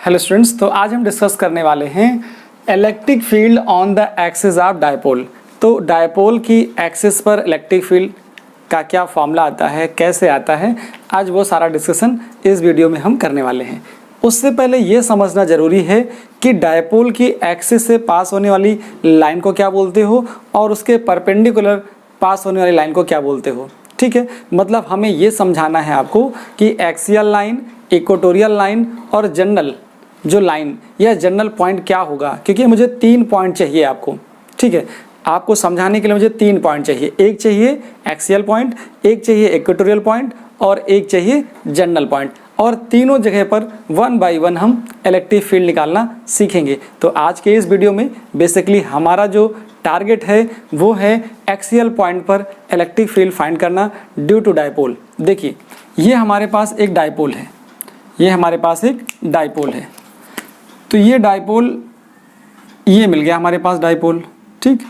Hello students, तो आज हम डिस्कस करने वाले हैं electric field on the axis of dipole. तो डायपोल की एक्सिस पर इलेक्ट्रिक फील्ड का क्या फॉर्मूला आता है, कैसे आता है, आज वो सारा डिस्कशन इस वीडियो में हम करने वाले हैं। उससे पहले ये समझना ज़रूरी है कि डायपोल की एक्सिस से पास होने वाली लाइन को क्या बोलते हो और उसके परपेंडिकुलर पास होने वाली लाइन को क्या बोलते हो। ठीक है, मतलब हमें ये समझाना है आपको कि एक्सियल लाइन, इक्वेटोरियल लाइन और जनरल जो लाइन या जनरल पॉइंट क्या होगा, क्योंकि मुझे 3 पॉइंट चाहिए आपको। ठीक है, आपको समझाने के लिए मुझे 3 पॉइंट चाहिए। एक चाहिए एक्सियल पॉइंट, एक चाहिए इक्वेटोरियल पॉइंट और एक चाहिए जनरल पॉइंट। और तीनों जगह पर 1 बाय 1 हम इलेक्ट्रिक फील्ड निकालना सीखेंगे। तो आज के इस वीडियो में बेसिकली हमारा जो टारगेट है वो है एक्सियल पॉइंट पर इलेक्ट्रिक फील्ड फाइंड करना ड्यू टू डायपोल। देखिए, ये हमारे पास एक डायपोल है, ये हमारे पास एक डायपोल है। तो ये डायपोल, ये मिल गया हमारे पास डायपोल। ठीक,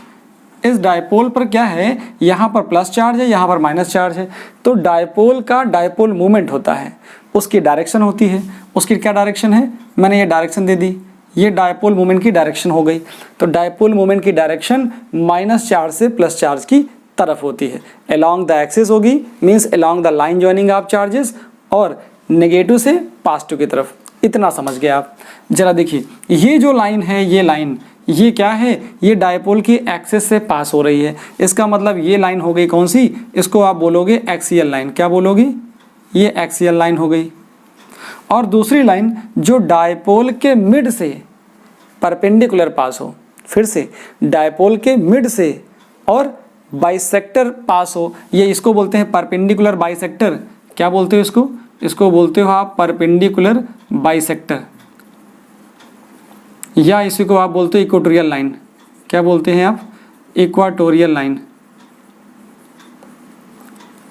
इस डायपोल पर क्या है, यहाँ पर प्लस चार्ज है, यहाँ पर माइनस चार्ज है। तो डायपोल का डायपोल मूवमेंट होता है, उसकी डायरेक्शन होती है। उसकी क्या डायरेक्शन है, मैंने ये डायरेक्शन दे दी, ये डायपोल मूवमेंट की डायरेक्शन हो गई। तो डायपोल मूवमेंट की डायरेक्शन माइनस चार्ज से प्लस चार्ज की तरफ होती है। अलोंग द एक्सिस होगी, means along the line joining of charges, और नेगेटिव से पॉजिटिव की तरफ। इतना समझ गए आप। जरा देखिए, ये जो लाइन है, ये लाइन, ये क्या है, ये डायपोल की एक्सिस से पास हो रही है। इसका मतलब ये लाइन हो गई कौन सी, इसको आप बोलोगे एक्सियल लाइन। क्या बोलोगे, ये एक्सियल लाइन हो गई। और दूसरी लाइन जो डायपोल के मिड से परपेंडिकुलर पास हो, फिर से डायपोल के मिड से और बाइसेक्टर पास हो, ये इसको बोलते हैं परपेंडिकुलर बाइसेक्टर। क्या बोलते हो इसको, इसको बोलते हो आप परपेंडिकुलर बाइसेक्टर, या इसी को आप बोलते हो इक्वेटोरियल लाइन। क्या बोलते हैं आप, इक्वाटोरियल लाइन।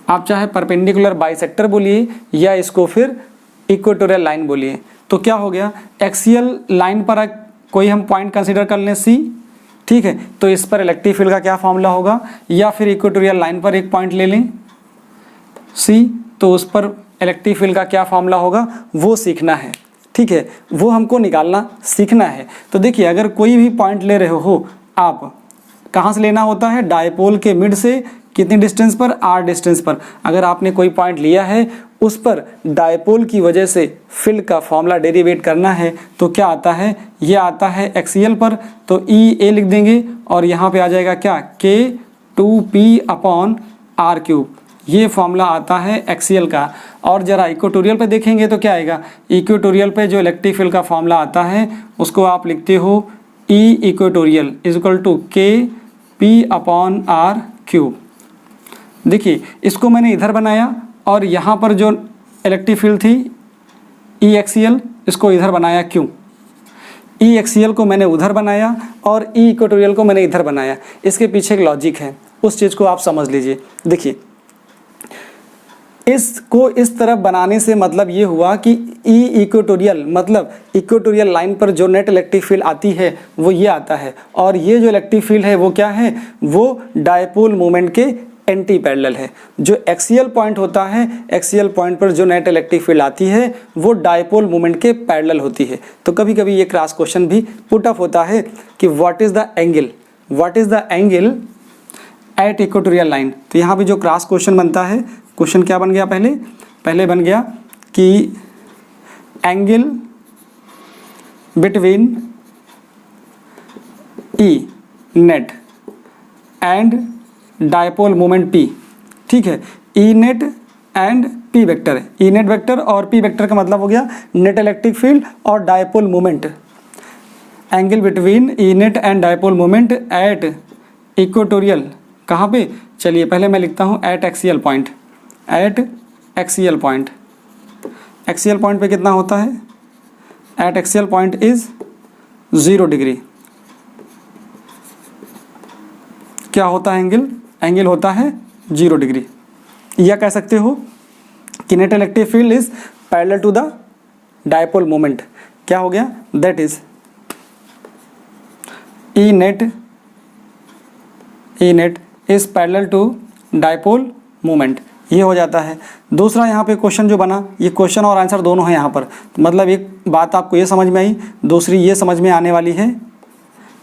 आप चाहे परपेंडिकुलर बाइसेक्टर बोलिए या इसको फिर इक्वेटोरियल लाइन बोलिए। तो क्या हो गया, एक्सियल लाइन पर कोई हम पॉइंट कंसीडर कर लें सी। ठीक है, तो इस पर इलेक्ट्रिक फील्ड का क्या फॉर्मूला होगा, या फिर इक्वेटोरियल लाइन पर एक पॉइंट ले लें सी, तो उस पर इलेक्ट्रिक फील्ड का क्या फॉर्मूला होगा वो सीखना है। ठीक है, वो हमको निकालना सीखना है। तो देखिए, अगर कोई भी पॉइंट ले रहे हो आप, कहाँ से लेना होता है, डायपोल के मिड से कितनी डिस्टेंस पर, r डिस्टेंस पर। अगर आपने कोई पॉइंट लिया है, उस पर डायपोल की वजह से फील्ड का फॉर्मूला डेरिवेट करना है, तो क्या आता है, ये आता है एक्सियल पर। तो ई ए लिख देंगे और यहाँ पे आ जाएगा क्या, K2P/r³। ये फॉर्मूला आता है एक्सियल का। और जरा इक्वेटोरियल पे देखेंगे तो क्या आएगा, इक्वेटोरियल पे जो इलेक्ट्रिक फील्ड का फॉर्मूला आता है उसको आप लिखते हो ई इक्वेटोरियल इक्वल टू K_P/r³। देखिए, इसको मैंने इधर बनाया और यहाँ पर जो इलेक्ट्रिक फील्ड थी ई एक्सियल, इसको इधर बनाया। क्यों, ई एक्सियल को मैंने उधर बनाया और ई इक्वेटोरियल को मैंने इधर बनाया, इसके पीछे एक लॉजिक है, उस चीज़ को आप समझ लीजिए। देखिए, इसको इस तरफ बनाने से मतलब ये हुआ कि ई इक्वेटोरियल, मतलब इक्वेटोरियल लाइन पर जो नेट इलेक्ट्रिक फील्ड आती है वो ये आता है, और ये जो इलेक्ट्रिक फील्ड है वो क्या है, वो डायपोल मोमेंट के एंटी पैरेलल है। जो एक्सियल पॉइंट होता है, एक्सियल पॉइंट पर जो नेट इलेक्ट्रिक फील्ड आती है वो डायपोल मोमेंट के पैरेलल होती है। तो कभी कभी ये क्रॉस क्वेश्चन भी पुट अप होता है कि what is the angle, what is the angle at equatorial line. तो यहाँ पे जो क्रॉस क्वेश्चन बनता है, क्वेश्चन क्या बन गया, पहले बन गया कि angle between E net and dipole moment P। ठीक है, E net and P vector, E net vector और P वेक्टर का मतलब हो गया नेट इलेक्ट्रिक फील्ड और dipole moment. Angle between E net and dipole moment at equatorial, कहाँ पे, चलिए पहले मैं लिखता हूँ at axial point, at axial point. Axial point पे कितना होता है, at axial point is 0 degree. क्या होता है एंगल, एंगल होता है 0 डिग्री। या कह सकते हो कि net electric field is parallel to the dipole moment. क्या हो गया, that is E net is parallel to dipole moment. ये हो जाता है। दूसरा यहाँ पे क्वेश्चन जो बना, ये क्वेश्चन और आंसर दोनों है यहाँ पर, तो मतलब एक बात आपको ये समझ में आई, दूसरी ये समझ में आने वाली है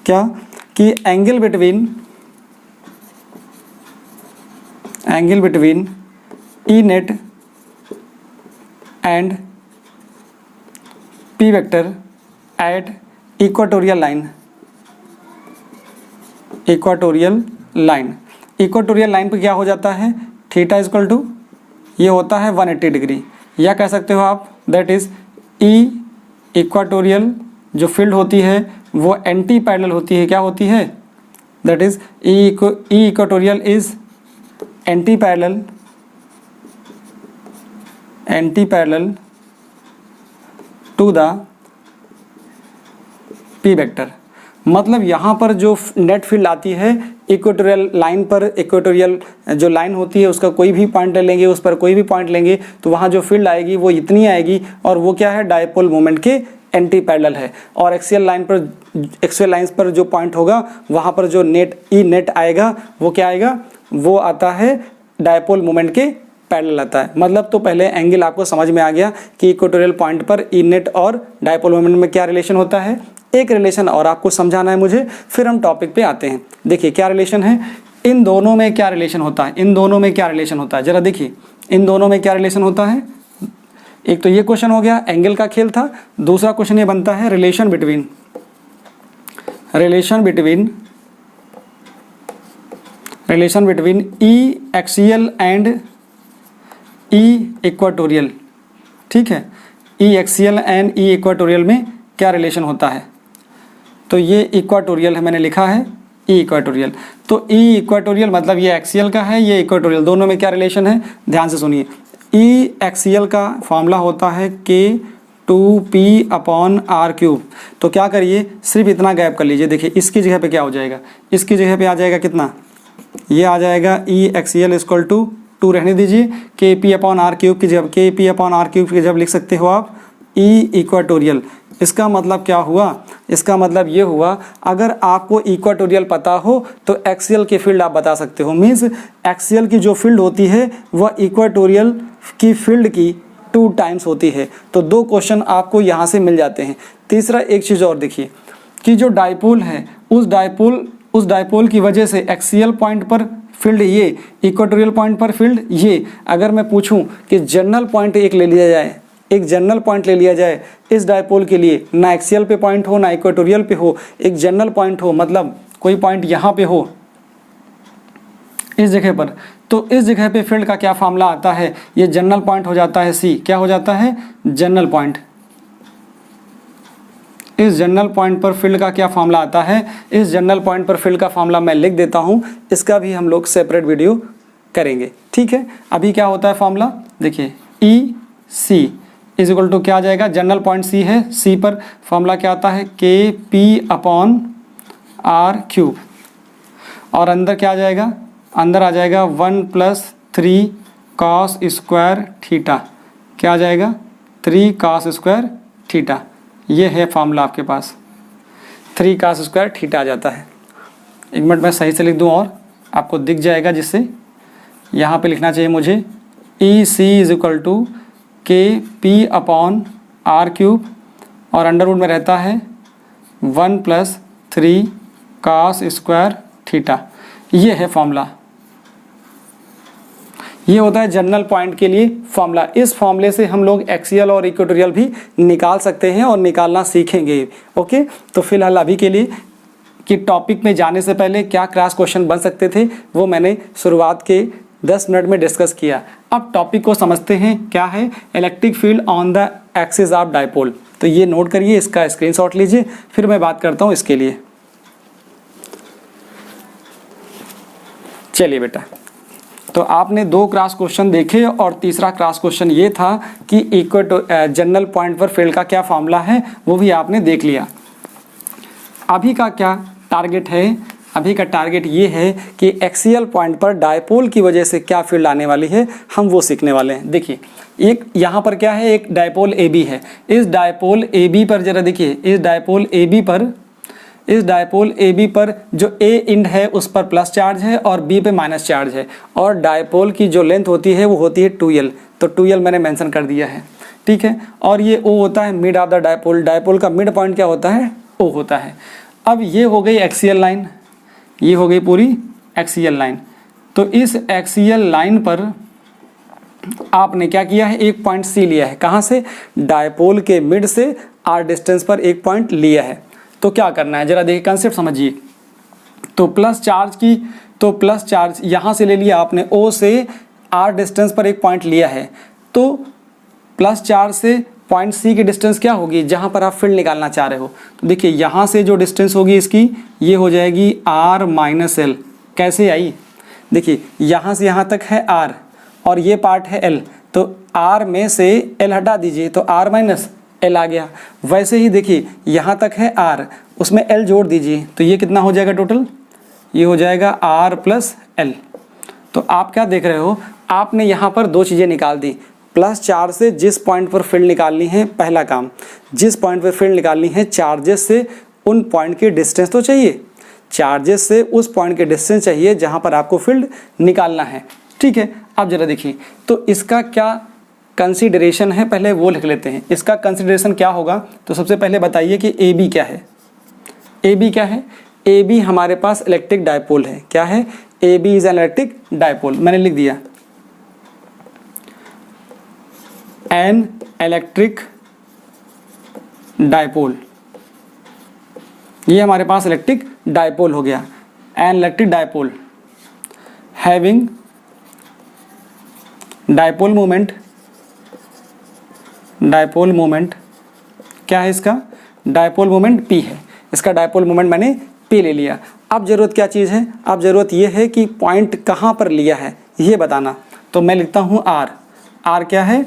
क्या कि angle between E net and P vector eight equatorial line पे क्या हो जाता है, थीटा इक्वल टू ये होता है 180 डिग्री, या कह सकते हो आप दैट इज ई इक्वाटोरियल जो फील्ड होती है वो एंटी पैरेलल होती है, क्या होती है, that is E equatorial is anti parallel to the P vector. मतलब यहाँ पर जो नेट फील्ड आती है इक्वेटोरियल लाइन पर, इक्वेटोरियल जो लाइन होती है उसका कोई भी पॉइंट ले लेंगे, उस पर कोई भी पॉइंट लेंगे तो वहाँ जो फील्ड आएगी वो इतनी आएगी, और वो क्या है, डायपोल मोमेंट के एंटी पैरेलल है। और एक्सियल लाइंस पर जो पॉइंट होगा वहाँ पर जो नेट आएगा वो क्या आएगा, वो आता है डायपोल मोमेंट के पैरेलल आता है। मतलब तो पहले एंगल आपको समझ में आ गया कि इक्वेटोरियल पॉइंट पर ई नेट और डायपोल मोमेंट में क्या रिलेशन होता है। एक रिलेशन और आपको समझाना है मुझे, फिर हम टॉपिक पे आते हैं। देखिए क्या रिलेशन है, इन दोनों में क्या रिलेशन होता है, जरा देखिए इन दोनों में क्या रिलेशन होता है। एक तो ये क्वेश्चन हो गया, एंगल का खेल था। दूसरा क्वेश्चन ये बनता है relation between E axial and E equatorial. ठीक है, ई एक्सियल एंड ई इक्वाटोरियल में क्या रिलेशन होता है, तो ये इक्वाटोरियल है, मैंने लिखा है ई इक्वाटोरियल। तो ई इक्वाटोरियल मतलब ये एक्सियल का है, ये इक्वाटोरियल, दोनों में क्या रिलेशन है, ध्यान से सुनिए। ई एक्सियल का फॉर्मूला होता है K2P/R³। तो क्या करिए, सिर्फ इतना गैप कर लीजिए। देखिए इसकी जगह पे क्या हो जाएगा, इसकी जगह पे आ जाएगा कितना, ये आ जाएगा ई एक्सियल इक्वल टू 2 रहने दीजिए, Kp/R³ की जगह Kp/R³ की जगह लिख सकते हो आप ई इक्वाटोरियल। इसका मतलब क्या हुआ, इसका मतलब ये हुआ अगर आपको इक्वाटोरियल पता हो तो एक्सियल की फील्ड आप बता सकते हो। मीन्स एक्सियल की जो फील्ड होती है वह इक्वाटोरियल की फील्ड की 2 टाइम्स होती है। तो 2 क्वेश्चन आपको यहाँ से मिल जाते हैं। तीसरा एक चीज़ और देखिए कि जो डायपोल है उस डायपोल की वजह से एक्सियल पॉइंट पर फील्ड ये, इक्वाटोरियल पॉइंट पर फील्ड ये। अगर मैं पूछूं कि जनरल पॉइंट एक ले लिया जाए, एक जनरल पॉइंट ले लिया जाए इस डायपोल के लिए, ना एक्सियल पे पॉइंट हो ना इक्वाटोरियल पे हो, एक जनरल पॉइंट हो, मतलब कोई पॉइंट यहाँ पे हो इस जगह पर, तो इस जगह पे फील्ड का क्या फॉर्मूला आता है, ये जनरल पॉइंट हो जाता है सी। क्या हो जाता है, जनरल पॉइंट। इस जनरल पॉइंट पर फील्ड का क्या फॉर्मूला आता है, इस जनरल पॉइंट पर फील्ड का फॉर्मूला मैं लिख देता हूँ, इसका भी हम लोग सेपरेट वीडियो करेंगे। ठीक है, अभी क्या होता है फॉर्मूला, देखिए ई सी इज इक्वल टू क्या आ जाएगा, जनरल पॉइंट सी है, सी पर फॉर्मूला क्या आता है Kp/R³, और अंदर क्या आ जाएगा, अंदर आ जाएगा 1+3 cos स्क्वायर थीटा। क्या आ जाएगा, 3 cos स्क्वायर थीटा। ये है फॉर्मूला आपके पास, 3 cos स्क्वायर थीटा आ जाता है। एक मिनट मैं सही से लिख दूँ और आपको दिख जाएगा, जिससे यहाँ पे लिखना चाहिए मुझे ई सी इज इक्वल टू Kp/R³ और अंडर रूट में रहता है 1+3 cos स्क्वायर थीटा। ये है फॉर्मूला, ये होता है जनरल पॉइंट के लिए फॉर्मूला। इस फॉर्मूले से हम लोग एक्सियल और इक्वेटोरियल भी निकाल सकते हैं और निकालना सीखेंगे। ओके, तो फिलहाल अभी के लिए कि टॉपिक में जाने से पहले क्या क्रॉस क्वेश्चन बन सकते थे वो मैंने शुरुआत के 10 मिनट में डिस्कस किया। अब टॉपिक को समझते हैं, क्या है electric field on the axis of dipole. तो ये नोट करिए, इसका स्क्रीनशॉट लीजिए, फिर मैं बात करता हूँ इसके लिए। चलिए बेटा, तो आपने 2 क्रॉस क्वेश्चन देखे और तीसरा क्रॉस क्वेश्चन ये था कि जनरल पॉइंट पर फील्ड का क्या फॉर्मूला है वो भी आपने देख लिया। अभी का क्या टारगेट है, अभी का टारगेट ये है कि एक्सियल पॉइंट पर डायपोल की वजह से क्या फील्ड आने वाली है हम वो सीखने वाले हैं। देखिए एक यहाँ पर क्या है, एक डायपोल AB है। इस डायपोल AB पर जरा देखिए, इस डायपोल AB पर इस डायपोल ए बी पर जो ए इंड है उस पर प्लस चार्ज है और बी पे माइनस चार्ज है, और डायपोल की जो लेंथ होती है वो होती है 2l, तो 2l मैंने मेंशन कर दिया है, ठीक है। और ये O होता है mid of the dipole, dipole का मिड पॉइंट क्या होता है, O होता है। अब ये हो गई एक्सियल लाइन, ये हो गई पूरी एक्सियल लाइन। तो इस एक्सियल लाइन पर आपने क्या किया है, एक पॉइंट C लिया है, कहाँ से, डायपोल के मिड से r डिस्टेंस पर एक पॉइंट लिया है। तो क्या करना है जरा देखिए, कंसेप्ट समझिए। तो प्लस चार्ज यहाँ से ले लिया आपने, O से r डिस्टेंस पर एक पॉइंट लिया है, तो प्लस चार्ज से पॉइंट C की डिस्टेंस क्या होगी, जहाँ पर आप फील्ड निकालना चाह रहे हो। तो देखिए यहाँ से जो डिस्टेंस होगी इसकी, ये हो जाएगी r माइनस एल। कैसे आई, देखिए यहाँ से यहाँ तक है r और ये पार्ट है l, तो r में से l हटा दीजिए तो r माइनस l आ गया। वैसे ही देखिए यहाँ तक है r, उसमें l जोड़ दीजिए तो ये कितना हो जाएगा टोटल, ये हो जाएगा r प्लस l। तो आप क्या देख रहे हो, आपने यहाँ पर दो चीज़ें निकाल दी। प्लस चार्ज से जिस पॉइंट पर फील्ड निकालनी है, पहला काम, जिस पॉइंट पर फील्ड निकालनी है चार्जेस से उन पॉइंट की डिस्टेंस तो चाहिए, चार्जेस से उस पॉइंट के डिस्टेंस चाहिए जहाँ पर आपको फील्ड निकालना है, ठीक है। अब जरा देखिए, तो इसका क्या कंसीडरेशन है, पहले वो लिख लेते हैं। इसका कंसीडरेशन क्या होगा, तो सबसे पहले बताइए कि ए बी क्या है। ए बी क्या है, ए बी हमारे पास इलेक्ट्रिक डायपोल है। क्या है, A B is an electric dipole, मैंने लिख दिया एन इलेक्ट्रिक डायपोल, ये हमारे पास इलेक्ट्रिक डायपोल हो गया। N electric dipole having dipole moment क्या है, इसका डायपोल मोमेंट P है, इसका डायपोल मोमेंट मैंने P ले लिया। अब ज़रूरत क्या चीज़ है, अब ज़रूरत ये है कि पॉइंट कहाँ पर लिया है ये बताना। तो मैं लिखता हूँ R क्या है,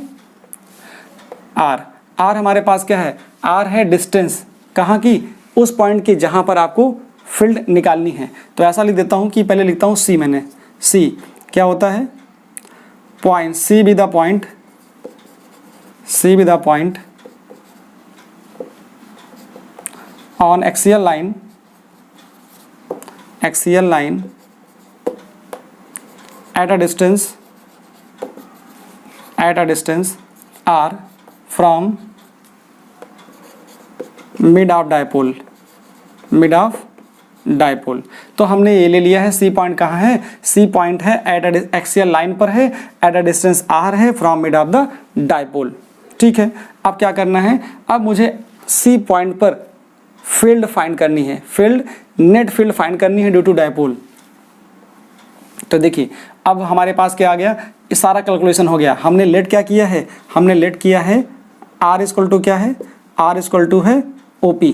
R हमारे पास क्या है, R है डिस्टेंस कहाँ की, उस पॉइंट की जहाँ पर आपको फील्ड निकालनी है। तो ऐसा लिख देता हूँ कि पहले लिखता हूँ C, मैंने C क्या होता है, point, C be the point on axial line at a distance r from mid of dipole। तो हमने ये ले लिया है, C पॉइंट कहाँ है, C पॉइंट है एट एक्सियल लाइन पर है, एट अ डिस्टेंस r है from mid of the dipole, ठीक है। अब क्या करना है, अब मुझे C पॉइंट पर फील्ड फाइंड करनी है, नेट फील्ड फाइंड करनी है ड्यू टू डायपोल। तो देखिए अब हमारे पास क्या आ गया, ये सारा कैलकुलेशन हो गया। हमने लेट क्या किया है, हमने लेट किया है r इक्वल टू क्या है, r इक्वल टू है OP।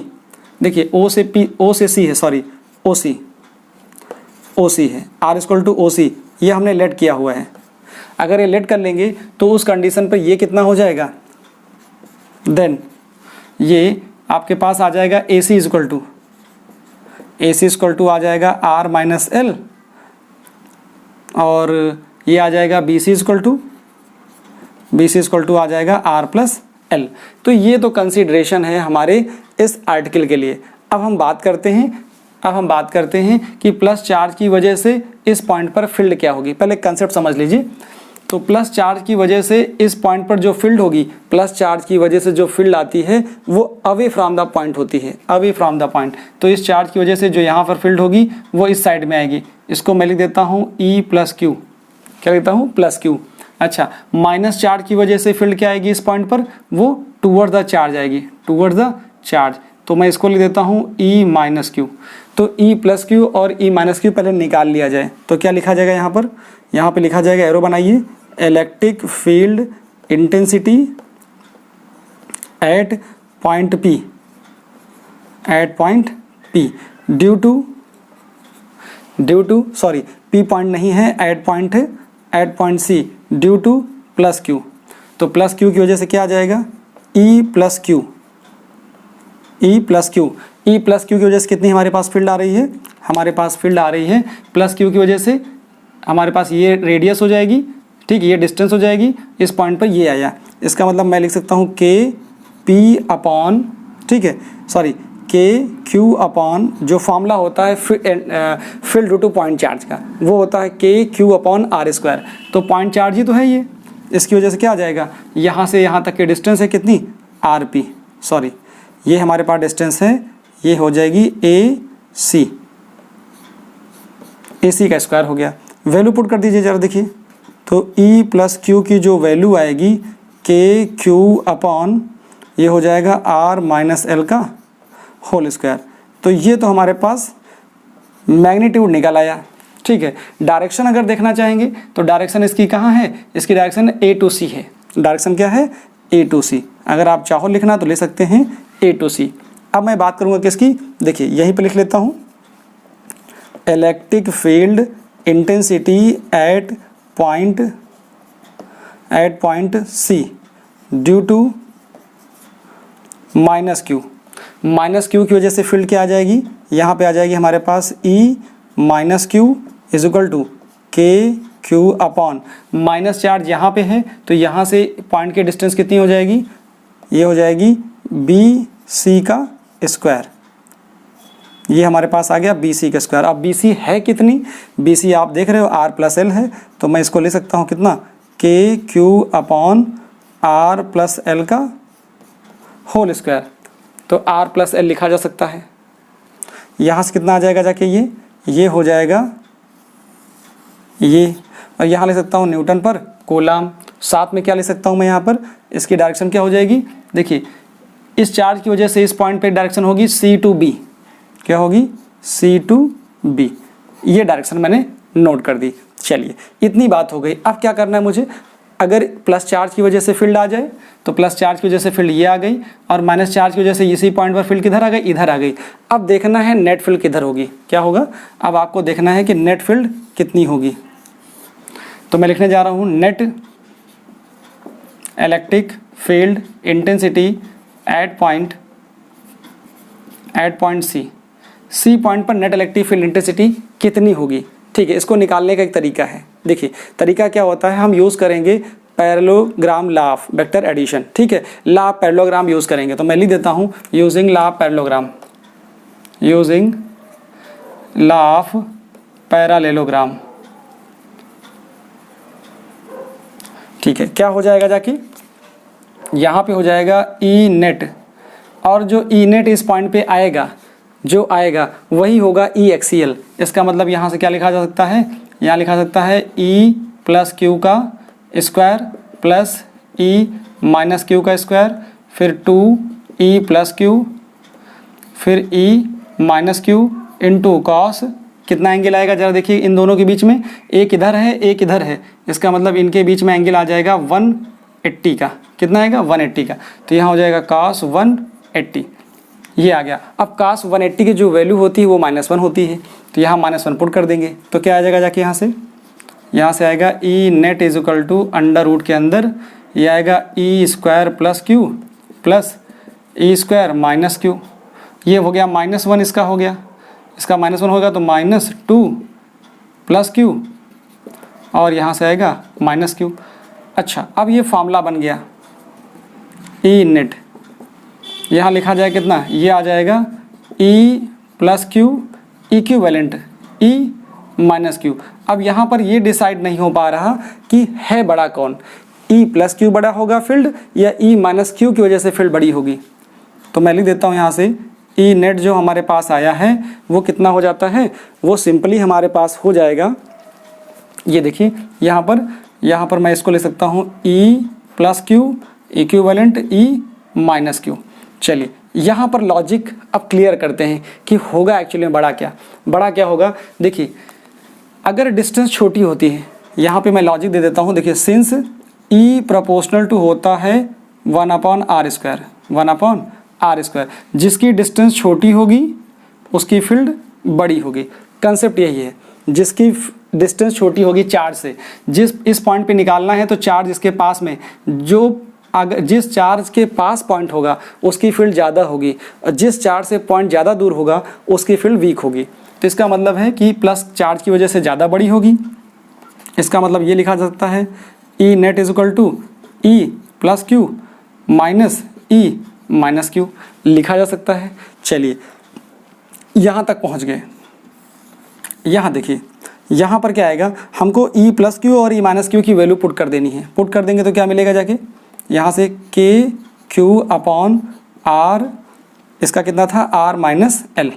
देखिए O से C है, सॉरी OC है, R इक्वल टू OC, ये हमने लेट किया हुआ है। अगर ये लेट कर लेंगे तो उस कंडीशन पर ये कितना हो जाएगा, देन ये आपके पास आ जाएगा AC इक्वल टू आ जाएगा R माइनस L, और ये आ जाएगा BC इक्वल टू आ जाएगा R प्लस L। तो ये तो कंसीडरेशन है हमारे इस आर्टिकल के लिए। अब हम बात करते हैं कि प्लस चार्ज की वजह से इस पॉइंट पर फील्ड क्या होगी। पहले कंसेप्ट समझ लीजिए। तो प्लस चार्ज की वजह से इस पॉइंट पर जो फील्ड होगी, प्लस चार्ज की वजह से जो फील्ड आती है वो अवे फ्रॉम द पॉइंट होती है, अवे फ्रॉम द पॉइंट। तो इस चार्ज की वजह से जो यहाँ पर फील्ड होगी वो इस साइड में आएगी। इसको मैं लिख देता हूँ E प्लस Q, क्या लिखता हूँ, प्लस Q। अच्छा, माइनस चार्ज की वजह से फील्ड क्या आएगी इस पॉइंट पर, वो टूवर्ड द चार्ज आएगी, टूवर्ड द चार्ज। तो मैं इसको लिख देता हूँ E माइनस Q। तो E प्लस Q और E माइनस Q पहले निकाल लिया जाए तो क्या लिखा जाएगा, यहाँ पे लिखा जाएगा, एरो बनाइए, electric field intensity at point P due to sorry P point नहीं है, एट पॉइंट है, at point C due to plus Q। तो प्लस Q की वजह से क्या आ जाएगा, E प्लस Q की वजह से कितनी हमारे पास फील्ड आ रही है, हमारे पास फील्ड आ रही है प्लस Q की वजह से हमारे पास ये रेडियस हो जाएगी, ठीक, ये डिस्टेंस हो जाएगी, इस पॉइंट पर ये आया। इसका मतलब मैं लिख सकता हूँ K P अपॉन, ठीक है, सॉरी के क्यू अपॉन जो फॉर्मूला होता है field due two point charge का, वो होता है के क्यू अपॉन आर स्क्वायर। तो पॉइंट चार्ज ही तो है ये, इसकी वजह से क्या आ जाएगा, यहाँ से यहाँ तक की डिस्टेंस है कितनी, आर पी, सॉरी ये हमारे पास डिस्टेंस है, ये हो जाएगी ए सी का स्क्वायर हो गया। वैल्यू पुट कर दीजिए जरा देखिए, तो ई प्लस क्यू की जो वैल्यू आएगी के क्यू अपॉन ये हो जाएगा आर माइनस एल का होल स्क्वायर। तो ये तो हमारे पास मैग्नीट्यूड निकल आया, ठीक है। डायरेक्शन अगर देखना चाहेंगे तो डायरेक्शन इसकी कहाँ है, इसकी डायरेक्शन ए टू सी है। डायरेक्शन क्या है, ए टू सी। अगर आप चाहो लिखना तो ले सकते हैं ए टू सी। अब मैं बात करूँगा किसकी, देखिए यहीं पर लिख लेता हूँ, electric field intensity at point C due to minus Q की वजह से फील्ड क्या आ जाएगी, यहाँ पे आ जाएगी हमारे पास E minus Q is equal to K Q upon minus charge यहाँ पे है, तो यहाँ से पॉइंट की डिस्टेंस कितनी हो जाएगी, ये हो जाएगी बी सी का स्क्वायर। ये हमारे पास आ गया बी सी का स्क्वायर। अब बी सी है कितनी, बी सी आप देख रहे हो आर प्लस एल है, तो मैं इसको ले सकता हूँ कितना, K Q upon R plus L का होल स्क्वायर। तो आर प्लस एल लिखा जा सकता है। यहाँ से कितना आ जाएगा जाके, ये हो जाएगा ये, और यहाँ ले सकता हूँ न्यूटन पर कूलम। साथ में क्या ले सकता हूँ मैं यहाँ पर, इसकी डायरेक्शन क्या हो जाएगी, देखिए इस चार्ज की वजह से इस पॉइंट पे डायरेक्शन होगी सी टू बी, क्या होगी सी टू बी। ये डायरेक्शन मैंने नोट कर दी। चलिए इतनी बात हो गई। अब क्या करना है मुझे, अगर प्लस चार्ज की वजह से फील्ड आ जाए तो प्लस चार्ज की वजह से फील्ड ये आ गई, और माइनस चार्ज की वजह से इसी पॉइंट पर फील्ड किधर आ गई, इधर आ गई। अब देखना है नेट फील्ड किधर होगी, क्या होगा, अब आपको देखना है कि नेट फील्ड कितनी होगी। तो मैं लिखने जा रहा हूँ net electric field intensity at point C point पर नेट इलेक्ट्रिक फील्ड इंटेंसिटी कितनी होगी। ठीक है, इसको निकालने का एक तरीका है। देखिए तरीका क्या होता है, हम यूज़ करेंगे parallelogram law of vector addition. ठीक है, लॉ ऑफ पैरेललोग्राम यूज़ करेंगे। तो मैं लिख देता हूँ using law of parallelogram, using law of parallelogram. ठीक है, क्या हो जाएगा जाके, यहाँ पे हो जाएगा ई नेट, और जो ई नेट इस पॉइंट पे आएगा, जो आएगा वही होगा ई एक्सीएल। इसका मतलब यहाँ से क्या लिखा जा सकता है, यहाँ लिखा जा सकता है ई प्लस क्यू का स्क्वायर प्लस ई माइनस क्यू का स्क्वायर, फिर 2 ई प्लस क्यू, फिर ई माइनस क्यू इंटू कॉस। कितना एंगल आएगा जरा देखिए, इन दोनों के बीच में एक इधर है एक इधर है, इसका मतलब इनके बीच में एंगल आ जाएगा 180 का। कितना आएगा 180 का, तो यहाँ हो जाएगा cos 180, ये आ गया। अब cos 180 की जो वैल्यू होती है वो -1 होती है, तो यहाँ -1 पुट कर देंगे। तो क्या आ जाएगा जाके यहाँ से आएगा E net is equal to under root के अंदर ये आएगा E square plus Q plus E square minus Q. ये हो गया -1, इसका हो गया, इसका -1 होगा तो -2 प्लस क्यू, और यहाँ से आएगा माइनस क्यू। अच्छा, अब ये फार्मूला बन गया ई नेट, यहाँ लिखा जाए कितना, ये आ जाएगा ई प्लस क्यू इक्विवेलेंट ई माइनस क्यू। अब यहाँ पर ये डिसाइड नहीं हो पा रहा कि है बड़ा कौन, ई प्लस क्यू बड़ा होगा फील्ड या ई माइनस क्यू की वजह से फील्ड बड़ी होगी। तो मैं लिख देता हूँ यहाँ से ई नेट जो हमारे पास आया है वो कितना हो जाता है, वो सिंपली हमारे पास हो जाएगा, ये देखिए यहाँ पर मैं इसको ले सकता हूँ ई प्लस क्यू इक्विवेलेंट ई माइनस क्यू। चलिए यहाँ पर लॉजिक अब क्लियर करते हैं कि होगा एक्चुअली में बड़ा क्या होगा। देखिए अगर डिस्टेंस छोटी होती है, यहाँ पे मैं लॉजिक दे देता हूँ। देखिए सिंस ई प्रोपोर्शनल टू होता है 1/r², जिसकी डिस्टेंस छोटी होगी उसकी फील्ड बड़ी होगी। कंसेप्ट यही है, जिसकी डिस्टेंस छोटी होगी चार्ज से, जिस इस पॉइंट पे निकालना है तो चार्ज इसके पास में, जो अगर जिस चार्ज के पास पॉइंट होगा उसकी फील्ड ज़्यादा होगी, और जिस चार्ज से पॉइंट ज़्यादा दूर होगा उसकी फील्ड वीक होगी। तो इसका मतलब है कि प्लस चार्ज की वजह से ज़्यादा बड़ी होगी। इसका मतलब ये लिखा जा सकता है E net is equal to E plus Q minus E minus Q लिखा जा सकता है। चलिए यहाँ तक पहुँच गए। यहाँ देखिए, यहाँ पर क्या आएगा, हमको ई प्लस क्यू और ई माइनस क्यू की वैल्यू पुट कर देनी है। पुट कर देंगे तो क्या मिलेगा जाके, यहाँ से के क्यू अपॉन आर, इसका कितना था R minus L,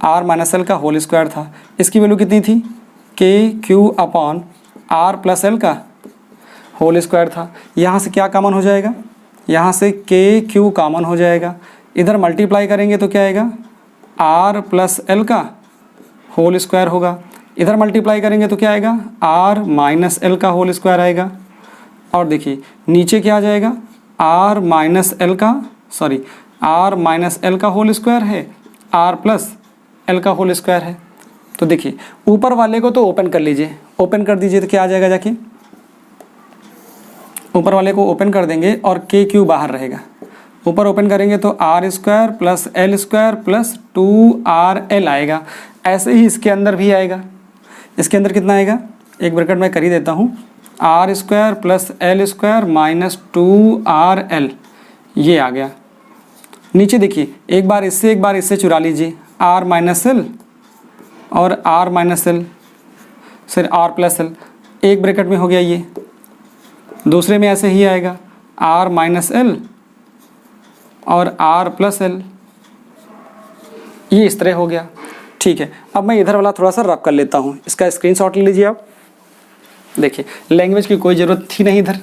R minus L का होल स्क्वायर था। इसकी वैल्यू कितनी थी, K Q upon R plus L का होल स्क्वायर था। यहाँ से क्या कॉमन हो जाएगा, यहाँ से के क्यू कॉमन हो जाएगा। इधर मल्टीप्लाई करेंगे तो क्या आएगा, आर प्लस एल का होल स्क्वायर होगा। इधर मल्टीप्लाई करेंगे तो क्या आएगा, आर माइनस एल का होल स्क्वायर आएगा। और देखिए नीचे क्या आ जाएगा, आर माइनस एल का आर माइनस एल का होल स्क्वायर है, आर प्लस एल का होल स्क्वायर है। तो देखिए ऊपर वाले को तो ओपन कर लीजिए, ओपन कर दीजिए तो क्या आ जाएगा जाके, ऊपर वाले को ओपन कर देंगे और के क्यू बाहर रहेगा। ऊपर ओपन करेंगे तो R square plus L square plus 2RL आएगा। ऐसे ही इसके अंदर भी आएगा। इसके अंदर कितना आएगा, एक ब्रैकेट में कर ही देता हूँ, R square plus L square minus 2RL, ये आ गया। नीचे देखिए एक बार इससे चुरा लीजिए, आर माइनस एल और R minus L, sir R plus L, एक ब्रैकेट में हो गया ये। दूसरे में ऐसे ही आएगा, आर माइनस एल और आर प्लस एल, ये इस तरह हो गया। ठीक है, अब मैं इधर वाला थोड़ा सा रब कर लेता हूँ, इसका स्क्रीनशॉट ले लीजिए आप। देखिए लैंग्वेज की कोई ज़रूरत थी नहीं इधर।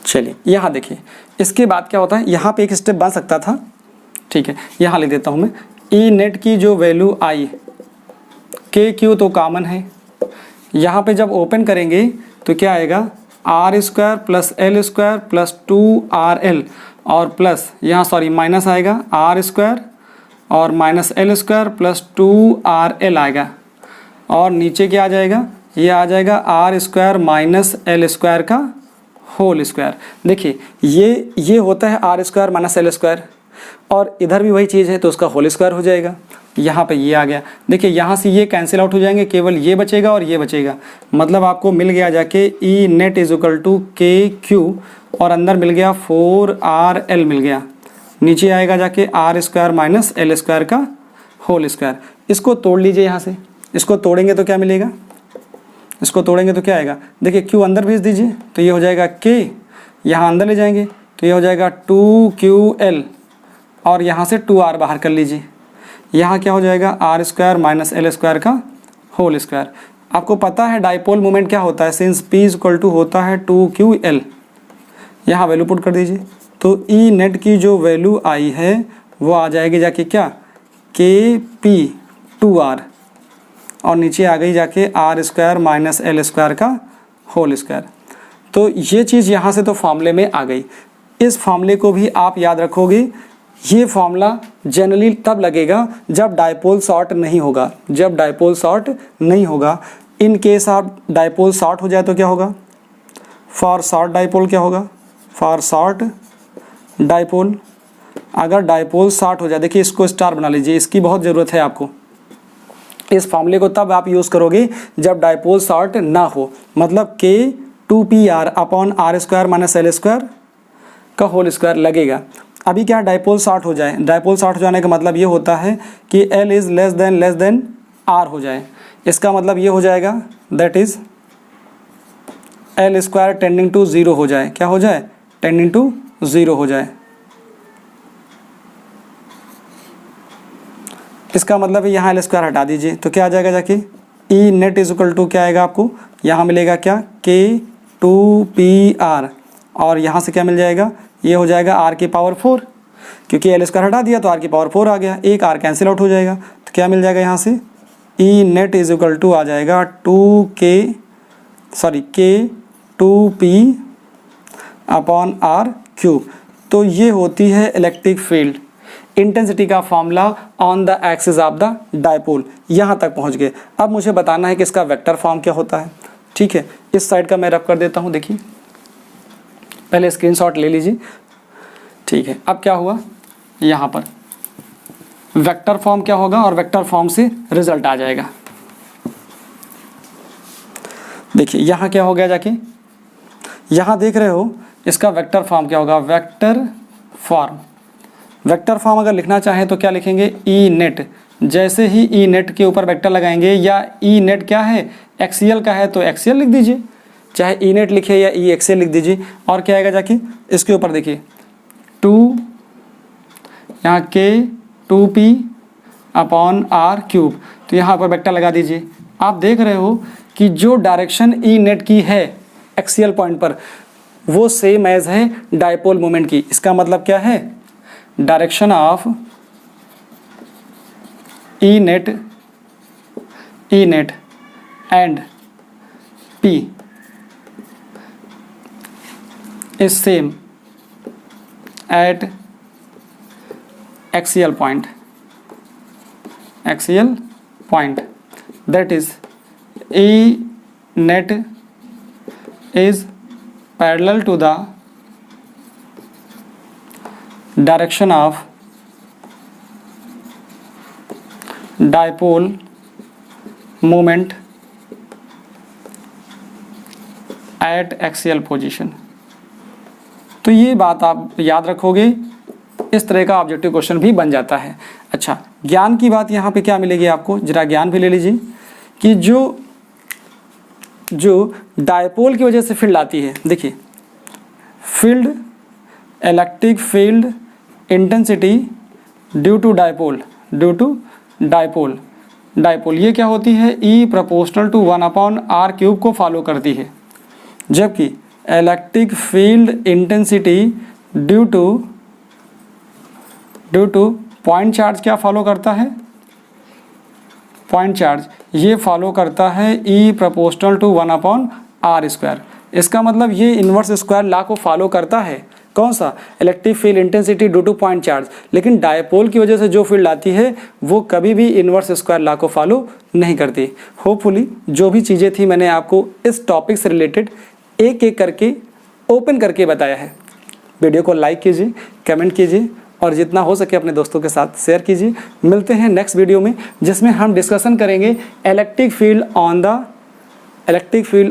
चलिए यहाँ देखिए, इसके बाद क्या होता है, यहाँ पे एक स्टेप बन सकता था। ठीक है, यहाँ ले देता हूँ मैं, ई नेट की जो वैल्यू आई, के क्यू तो कॉमन है। यहाँ पे जब ओपन करेंगे तो क्या आएगा, R square plus L square plus 2RL और प्लस यहाँ माइनस आएगा आर स्क्वायर और minus L square plus 2RL आएगा। और नीचे क्या आ जाएगा, ये आ जाएगा R square minus L square का होल स्क्वायर। देखिए ये होता है R square minus L square, और इधर भी वही चीज़ है तो उसका होल स्क्वायर हो जाएगा। यहाँ पे ये आ गया। देखिए यहाँ से ये कैंसिल आउट हो जाएंगे, केवल ये बचेगा और ये बचेगा। मतलब आपको मिल गया जाके ई net is equal to K Q और अंदर मिल गया 4RL मिल गया। नीचे आएगा जाके R square minus L square का होल स्क्वायर। इसको तोड़ लीजिए यहाँ से, इसको तोड़ेंगे तो क्या मिलेगा, इसको तोड़ेंगे तो क्या आएगा, देखिए क्यू अंदर भेज दीजिए तो ये हो जाएगा के, यहाँ अंदर ले जाएंगे तो ये हो जाएगा 2QL और यहाँ से 2R बाहर कर लीजिए। यहाँ क्या हो जाएगा, R square minus L square का होल स्क्वायर। आपको पता है डाइपोल मोमेंट क्या होता है, सिंस P इक्वल टू होता है 2QL। यहाँ वैल्यू पुट कर दीजिए तो ई नेट की जो वैल्यू आई है वो आ जाएगी जाके क्या, KP 2R और नीचे आ गई जाके R square minus L square का होल स्क्वायर। तो ये चीज़ यहाँ से तो फॉर्मूले में आ गई। इस फॉर्मूले को भी आप याद रखोगे। ये फॉर्मूला जनरली तब लगेगा जब डाइपोल शॉर्ट नहीं होगा, जब डाइपोल शॉर्ट नहीं होगा। इन केस आप डाइपोल शॉर्ट हो जाए तो क्या होगा, फॉर शॉर्ट डाइपोल क्या होगा, फॉर शॉर्ट डाइपोल। अगर डाइपोल शॉर्ट हो जाए, देखिए इसको स्टार बना लीजिए, इसकी बहुत ज़रूरत है आपको। इस फॉर्मूले को तब आप यूज़ करोगे जब डाइपोल शॉर्ट ना हो, मतलब K 2PR upon R square minus L square का होल स्क्वायर लगेगा। अभी क्या डाइपोल शॉर्ट हो जाए, डाइपोल शॉर्ट हो जाने का मतलब ये होता है कि L is less than R हो जाए। इसका मतलब ये हो जाएगा that is L square tending to 0 हो जाए। क्या हो जाए, टेंडिंग टू 0 हो जाए। इसका मतलब है यहाँ एल स्क्वायर हटा दीजिए तो क्या आ जाएगा जाके, ई नेट इज इक्वल टू क्या आएगा आपको, यहाँ मिलेगा क्या, के 2PR और यहाँ से क्या मिल जाएगा, ये हो जाएगा R की पावर 4, क्योंकि एल स्क्वायर हटा दिया तो R की पावर 4 आ गया, एक R कैंसिल आउट हो जाएगा। तो क्या मिल जाएगा यहाँ से, ई नेट इज इक्वल टू आ जाएगा के 2P अपॉन R³ तो ये होती है इलेक्ट्रिक फील्ड इंटेंसिटी का formula on the axis of the dipole. यहाँ तक पहुँच गए। अब मुझे बताना है कि इसका वेक्टर फॉर्म क्या होता है। ठीक है, इस साइड का मैं रब कर देता हूँ। देखिए पहले स्क्रीनशॉट ले लीजिए। ठीक है, अब क्या हुआ, यहाँ पर वेक्टर फॉर्म क्या होगा और वेक्टर फॉर्म से रिजल्ट आ जाएगा। देखिए यहाँ क्या हो गया, जाके यहाँ देख रहे हो इसका वेक्टर फॉर्म क्या होगा, वेक्टर फॉर्म। वेक्टर फॉर्म अगर लिखना चाहें तो क्या लिखेंगे, ई नेट। जैसे ही ई नेट के ऊपर वेक्टर लगाएंगे, या ई नेट क्या है, एक्सीएल का है तो एक्सीएल लिख दीजिए, चाहे ई नेट लिखे या ई एक्सीएल लिख दीजिए। और क्या आएगा जाके इसके ऊपर, देखिए 2 यहाँ के 2p अपॉन आर क्यूब, तो यहाँ पर वेक्टर लगा दीजिए। आप देख रहे हो कि जो डायरेक्शन ई नेट की है एक्सियल पॉइंट पर, वो सेम एज है डायपोल मोमेंट की। इसका मतलब क्या है, direction of E net and p is same at axial point, that is E net is parallel to the direction of dipole moment at axial position। तो ये बात आप याद रखोगे, इस तरह का ऑब्जेक्टिव क्वेश्चन भी बन जाता है। अच्छा, ज्ञान की बात यहाँ पे क्या मिलेगी आपको, जरा ज्ञान भी ले लीजिए कि जो डायपोल की वजह से फील्ड आती है, देखिए field, electric field intensity due to dipole, ये क्या होती है, ई प्रोपोर्शनल टू 1/r³ को फॉलो करती है। जबकि electric field intensity due two point charge क्या फॉलो करता है, पॉइंट चार्ज ये फॉलो करता है ई प्रोपोर्शनल टू 1/r²। इसका मतलब ये इन्वर्स स्क्वायर लॉ को फॉलो करता है, कौन सा, electric field intensity due two point charge. लेकिन डायपोल की वजह से जो फील्ड आती है वो कभी भी इन्वर्स स्क्वायर लॉ को फॉलो नहीं करती। होपफुली जो भी चीज़ें थी मैंने आपको इस टॉपिक से रिलेटेड एक एक करके ओपन करके बताया है। वीडियो को लाइक कीजिए, कमेंट कीजिए और जितना हो सके अपने दोस्तों के साथ शेयर कीजिए। मिलते हैं नेक्स्ट वीडियो में, जिसमें हम डिस्कशन करेंगे electric field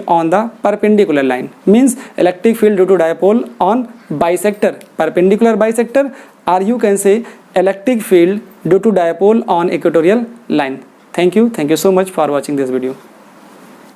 on the perpendicular line, means electric field due to dipole on bisector, perpendicular bisector, और you can say electric field due to dipole on equatorial line. Thank you so much for watching this video.